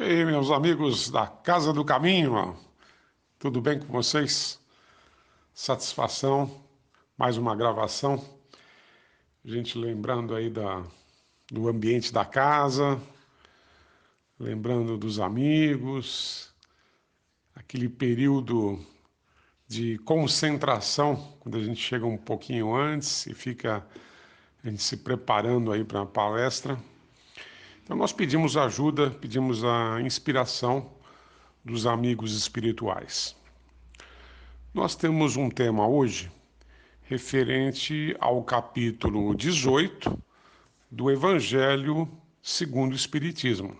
E aí, meus amigos da Casa do Caminho, tudo bem com vocês? Satisfação, mais uma gravação. A gente lembrando aí do ambiente da casa, lembrando dos amigos, aquele período de concentração, quando a gente chega um pouquinho antes e fica a gente se preparando aí para a palestra. Então nós pedimos ajuda, pedimos a inspiração dos amigos espirituais. Nós temos um tema hoje referente ao capítulo 18 do Evangelho segundo o Espiritismo.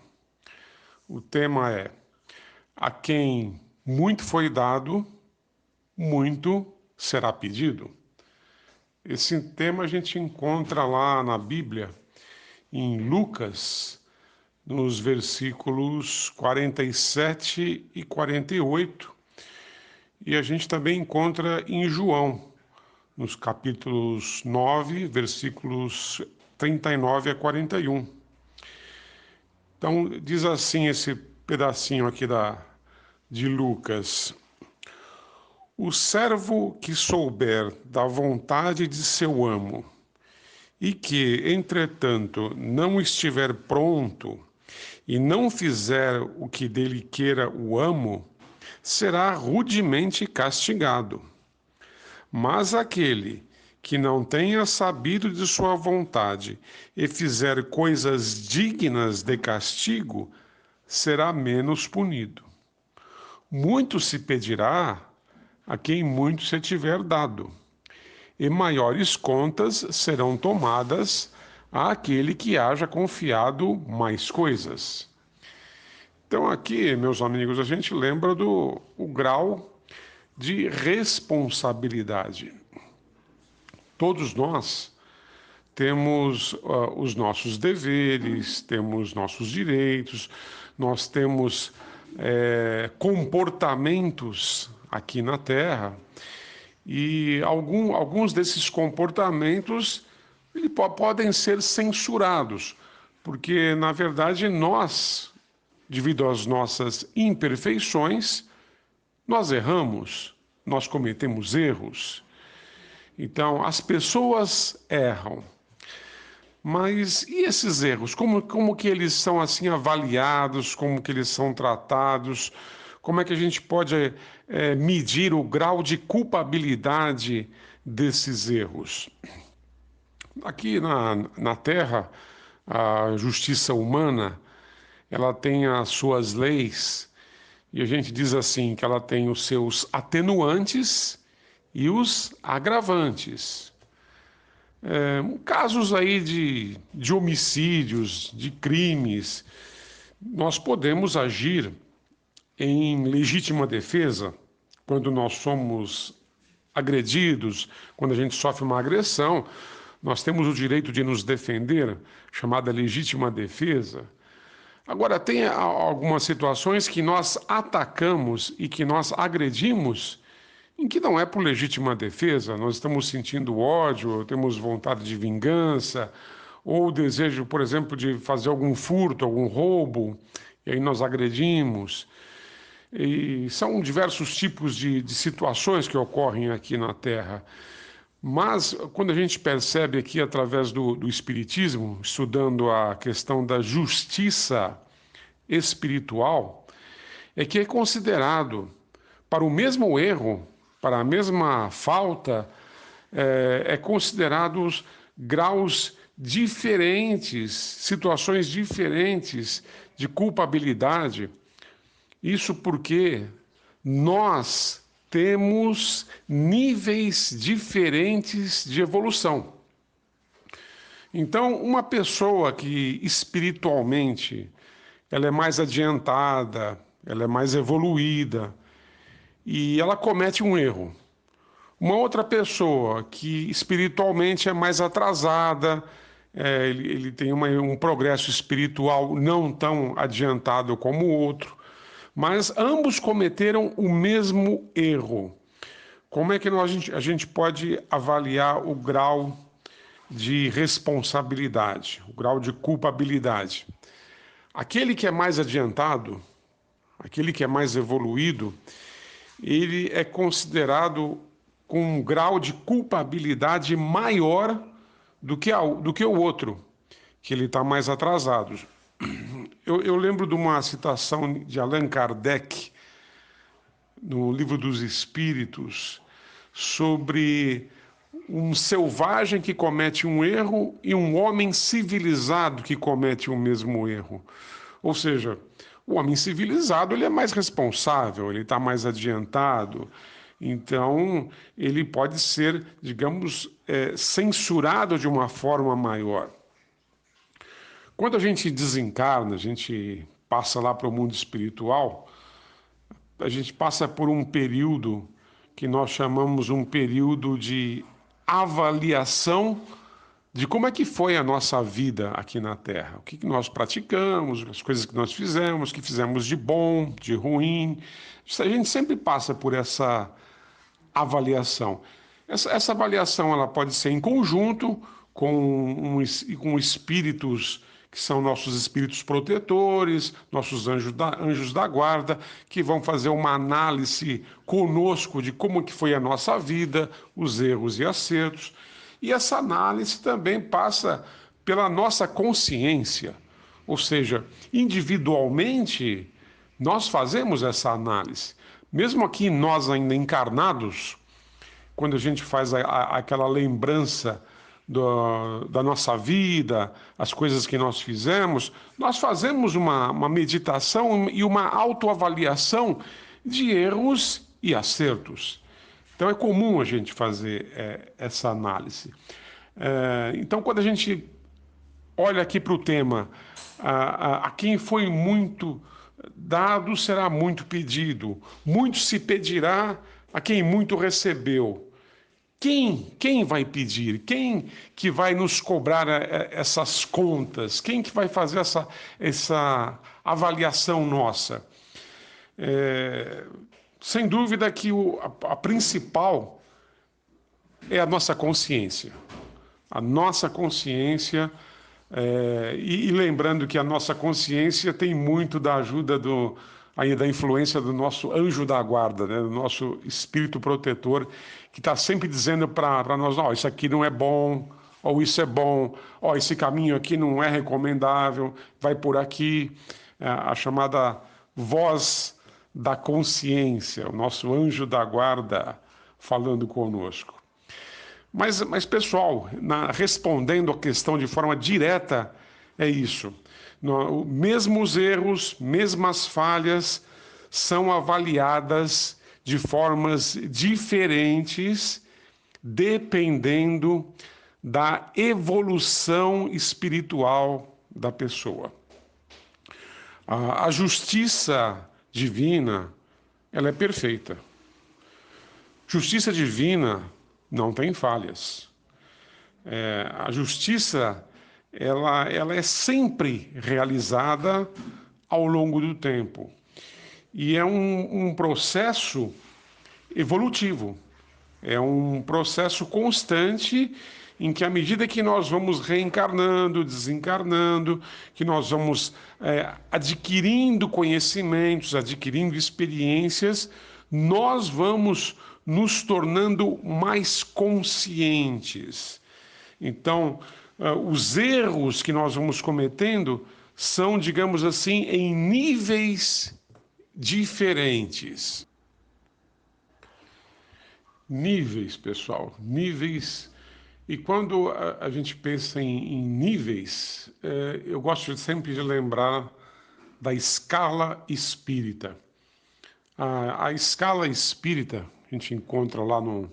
O tema é: a quem muito foi dado, muito será pedido. Esse tema a gente encontra lá na Bíblia, em Lucas, nos versículos 47 e 48, e a gente também encontra em João, nos capítulos 9, versículos 39 a 41. Então, diz assim esse pedacinho aqui de Lucas: o servo que souber da vontade de seu amo e que, entretanto, não estiver pronto e não fizer o que dele queira o amo, será rudemente castigado. Mas aquele que não tenha sabido de sua vontade e fizer coisas dignas de castigo, será menos punido. Muito se pedirá a quem muito se tiver dado, e maiores contas serão tomadas àquele que haja confiado mais coisas. Então aqui, meus amigos, a gente lembra o grau de responsabilidade. Todos nós temos os nossos deveres, temos nossos direitos, nós temos comportamentos aqui na Terra, e alguns desses comportamentos podem ser censurados, porque, na verdade, nós, devido às nossas imperfeições, nós erramos, nós cometemos erros. Então, as pessoas erram. Mas e esses erros? Como que eles são assim avaliados? Como que eles são tratados? Como é que a gente pode medir o grau de culpabilidade desses erros? Aqui na Terra, a justiça humana, ela tem as suas leis, e a gente diz assim, que ela tem os seus atenuantes e os agravantes. Casos aí de homicídios, de crimes, nós podemos agir em legítima defesa quando nós somos agredidos, quando a gente sofre uma agressão. Nós temos o direito de nos defender, chamada legítima defesa. Agora, tem algumas situações que nós atacamos e que nós agredimos em que não é por legítima defesa. Nós estamos sentindo ódio, temos vontade de vingança, ou desejo, por exemplo, de fazer algum furto, algum roubo, e aí nós agredimos. E são diversos tipos de situações que ocorrem aqui na Terra. Mas, quando a gente percebe aqui, através do Espiritismo, estudando a questão da justiça espiritual, é que é considerado, para o mesmo erro, para a mesma falta, considerados graus diferentes, situações diferentes de culpabilidade. Isso porque nós temos níveis diferentes de evolução. Então, uma pessoa que espiritualmente ela é mais adiantada, ela é mais evoluída, e ela comete um erro. Uma outra pessoa que espiritualmente é mais atrasada, ele tem um progresso espiritual não tão adiantado como o outro, mas ambos cometeram o mesmo erro. Como é que a gente pode avaliar o grau de responsabilidade, o grau de culpabilidade? Aquele que é mais adiantado, aquele que é mais evoluído, ele é considerado com um grau de culpabilidade maior do que o outro, que ele está mais atrasado. Eu lembro de uma citação de Allan Kardec, no Livro dos Espíritos, sobre um selvagem que comete um erro e um homem civilizado que comete o mesmo erro. Ou seja, o homem civilizado ele é mais responsável, ele está mais adiantado, então ele pode ser, digamos, censurado de uma forma maior. Quando a gente desencarna, a gente passa lá para o mundo espiritual, a gente passa por um período que nós chamamos um período de avaliação de como é que foi a nossa vida aqui na Terra. O que nós praticamos, as coisas que nós fizemos, o que fizemos de bom, de ruim. A gente sempre passa por essa avaliação. Essa avaliação ela pode ser em conjunto com espíritos que são nossos espíritos protetores, nossos anjos da guarda, que vão fazer uma análise conosco de como que foi a nossa vida, os erros e acertos. E essa análise também passa pela nossa consciência, ou seja, individualmente nós fazemos essa análise. Mesmo aqui nós ainda encarnados, quando a gente faz aquela lembrança da nossa vida, as coisas que nós fizemos, nós fazemos uma meditação e uma autoavaliação de erros e acertos. Então é comum a gente fazer essa análise. Então, quando a gente olha aqui para o tema, a quem foi muito dado será muito pedido, muito se pedirá a quem muito recebeu. Quem vai pedir? Quem que vai nos cobrar essas contas? Quem que vai fazer essa avaliação nossa? Sem dúvida que a principal é a nossa consciência. A nossa consciência, e lembrando que a nossa consciência tem muito da ajuda da influência do nosso anjo da guarda, né? Do nosso espírito protetor, que está sempre dizendo para nós, oh, isso aqui não é bom, ou isso é bom, oh, esse caminho aqui não é recomendável, vai por aqui. A chamada voz da consciência, o nosso anjo da guarda falando conosco. Mas pessoal, respondendo a questão de forma direta, é isso. Mesmo os erros, mesmas falhas, são avaliadas de formas diferentes, dependendo da evolução espiritual da pessoa. A justiça divina, ela é perfeita. Justiça divina não tem falhas. A justiça, ela é sempre realizada ao longo do tempo. E é um processo evolutivo. É um processo constante em que, à medida que nós vamos reencarnando, desencarnando, que nós vamos adquirindo conhecimentos, adquirindo experiências, nós vamos nos tornando mais conscientes. Então, os erros que nós vamos cometendo são, digamos assim, em níveis diferentes. Níveis, pessoal, níveis. E quando a gente pensa em níveis, eu gosto sempre de lembrar da escala espírita. A escala espírita, a gente encontra lá no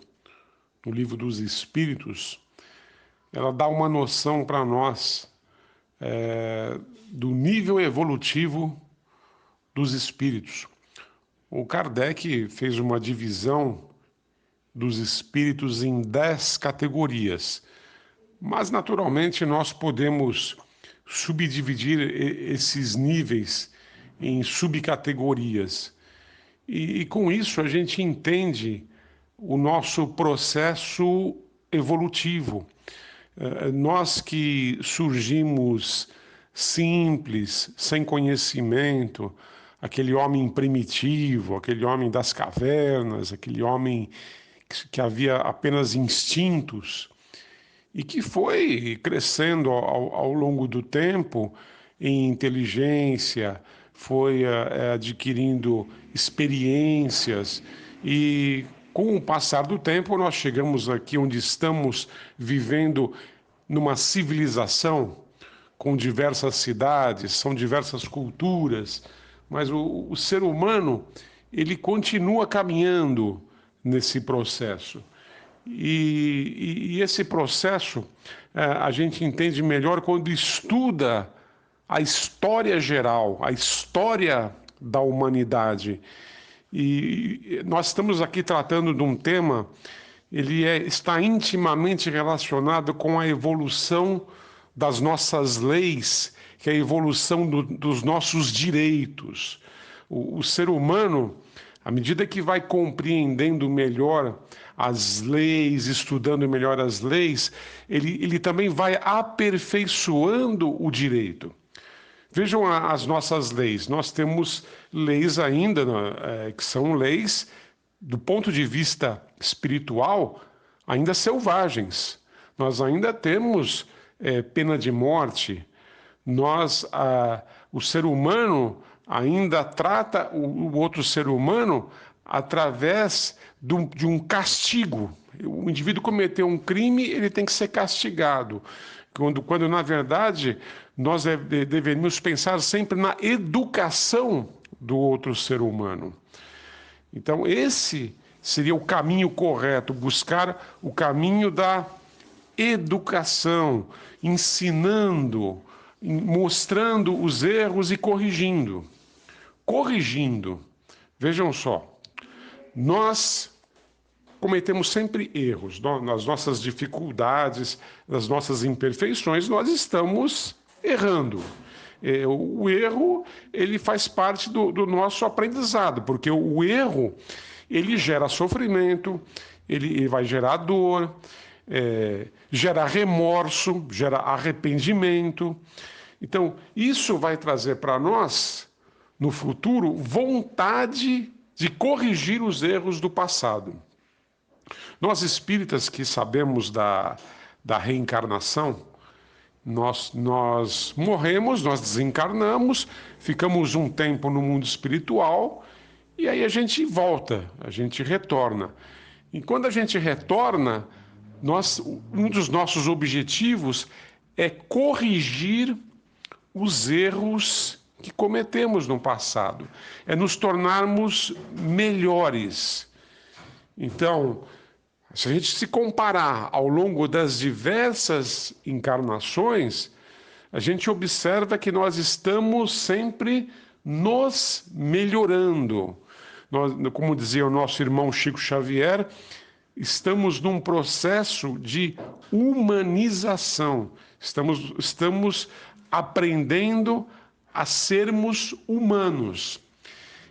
Livro dos Espíritos, ela dá uma noção para nós do nível evolutivo dos espíritos. O Kardec fez uma divisão dos espíritos em 10 categorias, mas naturalmente nós podemos subdividir esses níveis em subcategorias. E com isso a gente entende o nosso processo evolutivo. Nós que surgimos simples, sem conhecimento, aquele homem primitivo, aquele homem das cavernas, aquele homem que havia apenas instintos e que foi crescendo ao longo do tempo em inteligência, foi adquirindo experiências e com o passar do tempo nós chegamos aqui onde estamos vivendo numa civilização com diversas cidades, são diversas culturas, mas o ser humano ele continua caminhando nesse processo. E esse processo a gente entende melhor quando estuda a história geral, a história da humanidade. E nós estamos aqui tratando de um tema, está intimamente relacionado com a evolução das nossas leis, que é a evolução dos nossos direitos. O ser humano, à medida que vai compreendendo melhor as leis, estudando melhor as leis, ele também vai aperfeiçoando o direito. Vejam as nossas leis. Nós temos leis ainda, que são leis, do ponto de vista espiritual, ainda selvagens. Nós ainda temos pena de morte. O ser humano ainda trata o outro ser humano através de um castigo. O indivíduo cometeu um crime, ele tem que ser castigado. Quando na verdade, nós deveríamos pensar sempre na educação do outro ser humano. Então, esse seria o caminho correto, buscar o caminho da educação, ensinando, mostrando os erros e corrigindo. Corrigindo. Vejam só, nós cometemos sempre erros, nas nossas dificuldades, nas nossas imperfeições, nós estamos errando. O erro, ele faz parte do nosso aprendizado, porque o erro, ele gera sofrimento, ele vai gerar dor, gera remorso, gera arrependimento. Então, isso vai trazer para nós, no futuro, vontade de corrigir os erros do passado. Nós espíritas que sabemos da reencarnação, nós morremos, nós desencarnamos, ficamos um tempo no mundo espiritual e aí a gente volta, a gente retorna. E quando a gente retorna, um dos nossos objetivos é corrigir os erros que cometemos no passado, é nos tornarmos melhores. Então, se a gente se comparar ao longo das diversas encarnações, a gente observa que nós estamos sempre nos melhorando. Nós, como dizia o nosso irmão Chico Xavier, estamos num processo de humanização. Estamos aprendendo a sermos humanos.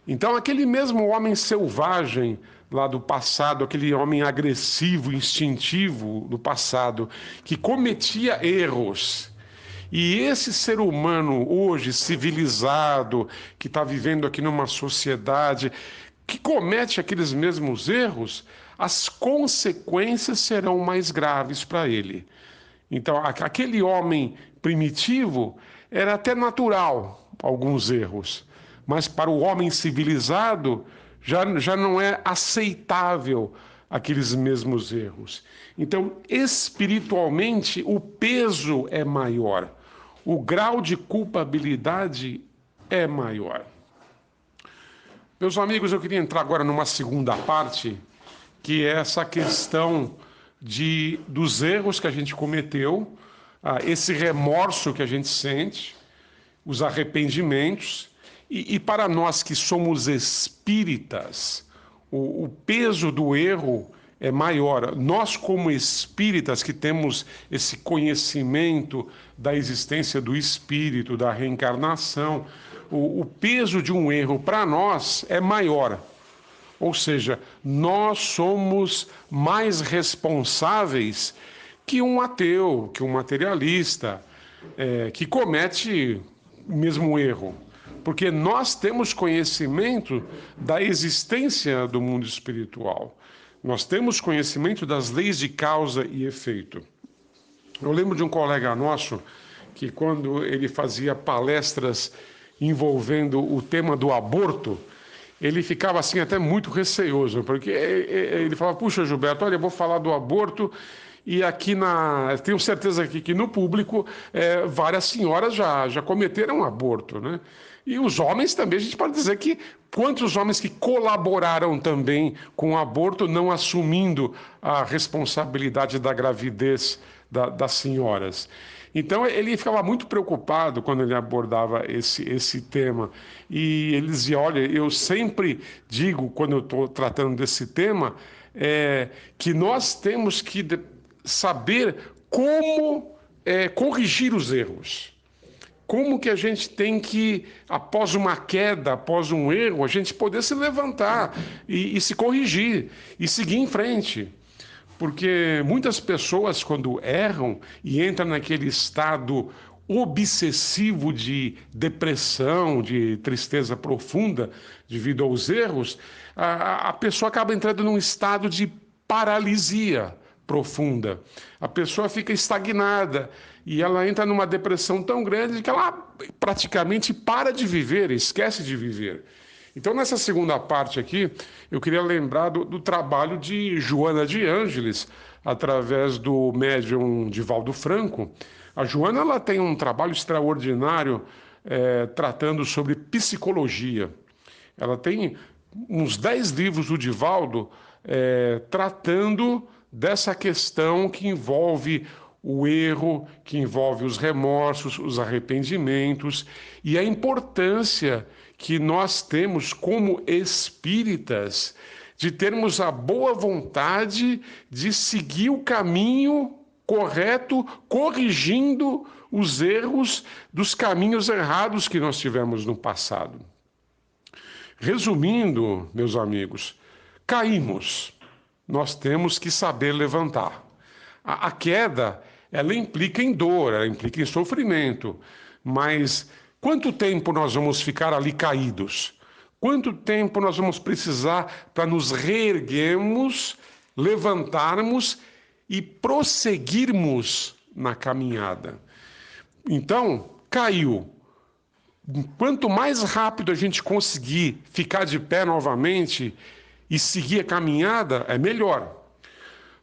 Então, aquele mesmo homem selvagem lá do passado, aquele homem agressivo, instintivo do passado, que cometia erros. E esse ser humano hoje, civilizado, que está vivendo aqui numa sociedade, que comete aqueles mesmos erros, as consequências serão mais graves para ele. Então, aquele homem primitivo era até natural alguns erros, mas para o homem civilizado já não é aceitável aqueles mesmos erros. Então, espiritualmente, o peso é maior, o grau de culpabilidade é maior. Meus amigos, eu queria entrar agora numa segunda parte, que é essa questão dos erros que a gente cometeu, esse remorso que a gente sente, os arrependimentos, e para nós que somos espíritas, o peso do erro é maior. Nós, como espíritas que temos esse conhecimento da existência do espírito, da reencarnação, o peso de um erro para nós é maior. Ou seja, nós somos mais responsáveis que um ateu, que um materialista. que comete o mesmo erro. Porque nós temos conhecimento da existência do mundo espiritual. Nós temos conhecimento das leis de causa e efeito. Eu lembro de um colega nosso que, quando ele fazia palestras envolvendo o tema do aborto, ele ficava assim até muito receoso, porque ele falava: puxa, Gilberto, olha, eu vou falar do aborto e aqui tenho certeza aqui que no público várias senhoras já cometeram aborto, né? E os homens também, a gente pode dizer que quantos homens que colaboraram também com o aborto, não assumindo a responsabilidade da gravidez das senhoras. Então ele ficava muito preocupado quando ele abordava esse tema. E ele dizia: olha, eu sempre digo, quando eu estou tratando desse tema, que nós temos que saber como corrigir os erros. Como que a gente tem que, após uma queda, após um erro, a gente poder se levantar e se corrigir e seguir em frente. Porque muitas pessoas, quando erram e entram naquele estado obsessivo de depressão, de tristeza profunda devido aos erros, a pessoa acaba entrando num estado de paralisia profunda. A pessoa fica estagnada e ela entra numa depressão tão grande que ela praticamente para de viver, esquece de viver. Então, nessa segunda parte aqui, eu queria lembrar do trabalho de Joana de Ângeles, através do médium Divaldo Franco. A Joana, ela tem um trabalho extraordinário tratando sobre psicologia. Ela tem uns 10 livros do Divaldo tratando dessa questão que envolve o erro, que envolve os remorsos, os arrependimentos e a importância que nós temos como espíritas de termos a boa vontade de seguir o caminho correto, corrigindo os erros dos caminhos errados que nós tivemos no passado. Resumindo, meus amigos, caímos. Nós temos que saber levantar. A queda, ela implica em dor, ela implica em sofrimento, mas quanto tempo nós vamos ficar ali caídos? Quanto tempo nós vamos precisar para nos reerguermos, levantarmos e prosseguirmos na caminhada? Então, caiu. Quanto mais rápido a gente conseguir ficar de pé novamente e seguir a caminhada, é melhor.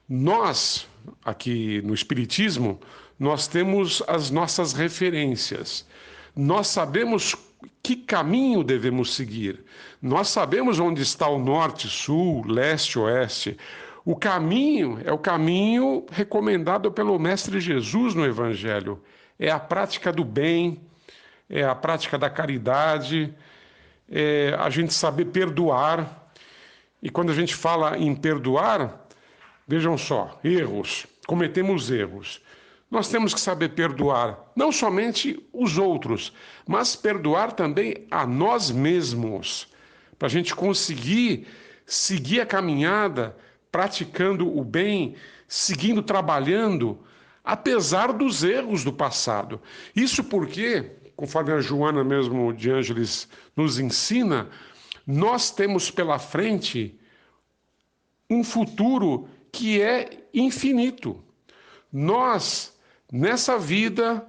Nós, aqui no Espiritismo, nós temos as nossas referências. Nós sabemos que caminho devemos seguir. Nós sabemos onde está o norte, sul, leste, oeste. O caminho é o caminho recomendado pelo Mestre Jesus no Evangelho. É a prática do bem, é a prática da caridade, é a gente saber perdoar. E quando a gente fala em perdoar, vejam só, erros, cometemos erros. Nós temos que saber perdoar não somente os outros, mas perdoar também a nós mesmos, para a gente conseguir seguir a caminhada, praticando o bem, seguindo trabalhando, apesar dos erros do passado. Isso porque, conforme a Joana mesmo de Ângeles nos ensina, nós temos pela frente um futuro que é infinito. Nós, nessa vida,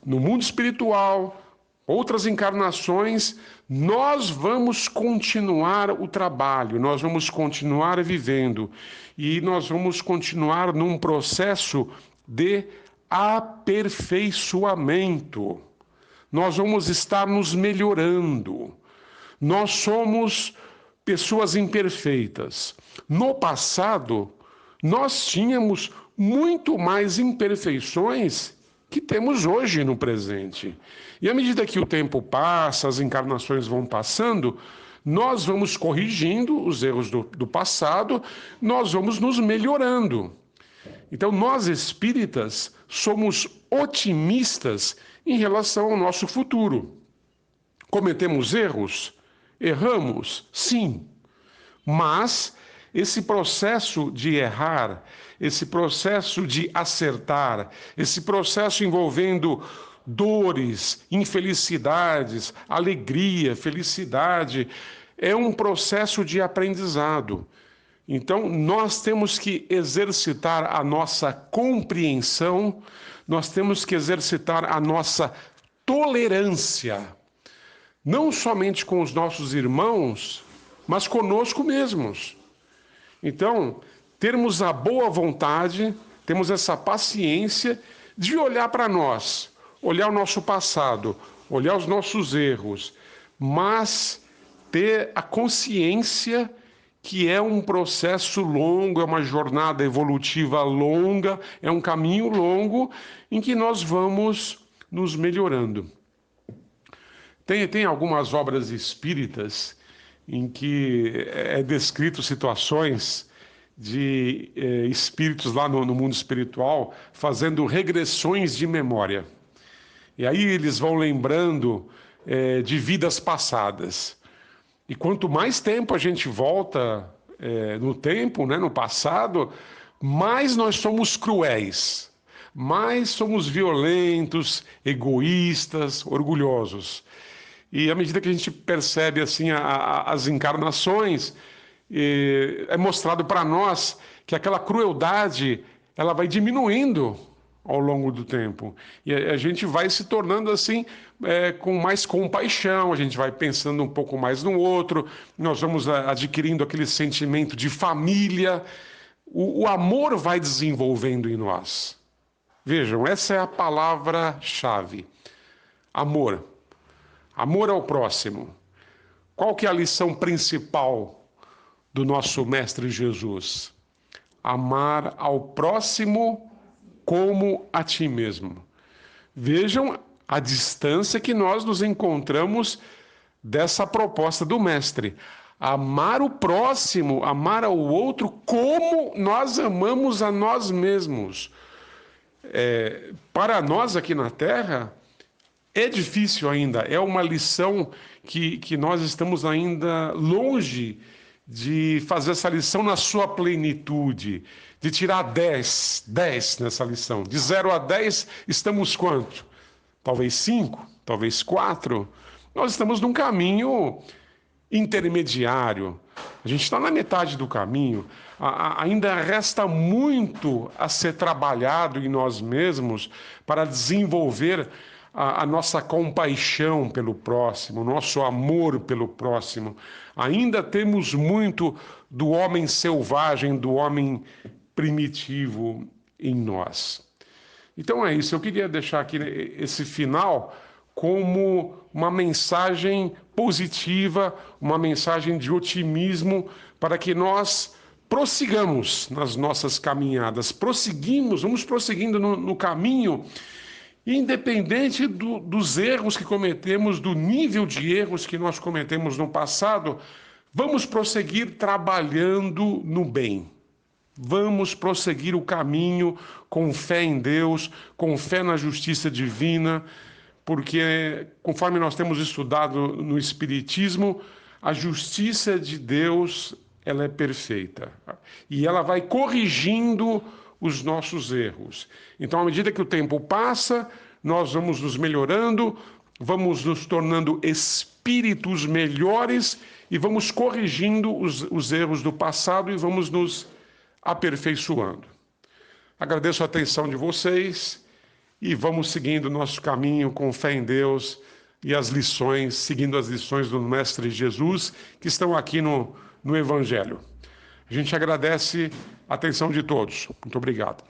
no mundo espiritual, outras encarnações, nós vamos continuar o trabalho, nós vamos continuar vivendo e nós vamos continuar num processo de aperfeiçoamento. Nós vamos estar nos melhorando. Nós somos pessoas imperfeitas. No passado, nós tínhamos muito mais imperfeições que temos hoje no presente. E à medida que o tempo passa, as encarnações vão passando, nós vamos corrigindo os erros do passado, nós vamos nos melhorando. Então, nós espíritas somos otimistas em relação ao nosso futuro. Cometemos erros? Erramos? Sim. Mas esse processo de errar, esse processo de acertar, esse processo envolvendo dores, infelicidades, alegria, felicidade, é um processo de aprendizado. Então, nós temos que exercitar a nossa compreensão, nós temos que exercitar a nossa tolerância, não somente com os nossos irmãos, mas conosco mesmos. Então, termos a boa vontade, temos essa paciência de olhar para nós, olhar o nosso passado, olhar os nossos erros, mas ter a consciência que é um processo longo, é uma jornada evolutiva longa, é um caminho longo em que nós vamos nos melhorando. Tem algumas obras espíritas em que é descrito situações de espíritos lá no mundo espiritual fazendo regressões de memória. E aí eles vão lembrando de vidas passadas. E quanto mais tempo a gente volta no tempo, né, no passado, mais nós somos cruéis, mais somos violentos, egoístas, orgulhosos. E à medida que a gente percebe assim as encarnações, é mostrado para nós que aquela crueldade ela vai diminuindo ao longo do tempo. E a gente vai se tornando assim, com mais compaixão, a gente vai pensando um pouco mais no outro, nós vamos adquirindo aquele sentimento de família, o amor vai desenvolvendo em nós. Vejam, essa é a palavra-chave. Amor. Amor ao próximo. Qual que é a lição principal do nosso Mestre Jesus? Amar ao próximo como a ti mesmo. Vejam a distância que nós nos encontramos dessa proposta do Mestre. Amar o próximo, amar ao outro como nós amamos a nós mesmos. Para nós aqui na Terra, é difícil ainda, é uma lição que nós estamos ainda longe de fazer essa lição na sua plenitude, de tirar 10 nessa lição. De 0 a 10, estamos quanto? Talvez 5, talvez 4. Nós estamos num caminho intermediário. A gente está na metade do caminho. Ainda resta muito a ser trabalhado em nós mesmos para desenvolver a nossa compaixão pelo próximo, o nosso amor pelo próximo. Ainda temos muito do homem selvagem, do homem primitivo em nós. Então é isso, eu queria deixar aqui esse final como uma mensagem positiva, uma mensagem de otimismo para que nós prossigamos nas nossas caminhadas, vamos prosseguindo no caminho, independente dos erros que cometemos, do nível de erros que nós cometemos no passado, vamos prosseguir trabalhando no bem. Vamos prosseguir o caminho com fé em Deus, com fé na justiça divina, porque, conforme nós temos estudado no Espiritismo, a justiça de Deus ela é perfeita e ela vai corrigindo os nossos erros. Então, à medida que o tempo passa, nós vamos nos melhorando, vamos nos tornando espíritos melhores e vamos corrigindo os erros do passado e vamos nos aperfeiçoando. Agradeço a atenção de vocês e vamos seguindo o nosso caminho com fé em Deus e as lições, seguindo as lições do Mestre Jesus que estão aqui no Evangelho. A gente agradece a atenção de todos. Muito obrigado.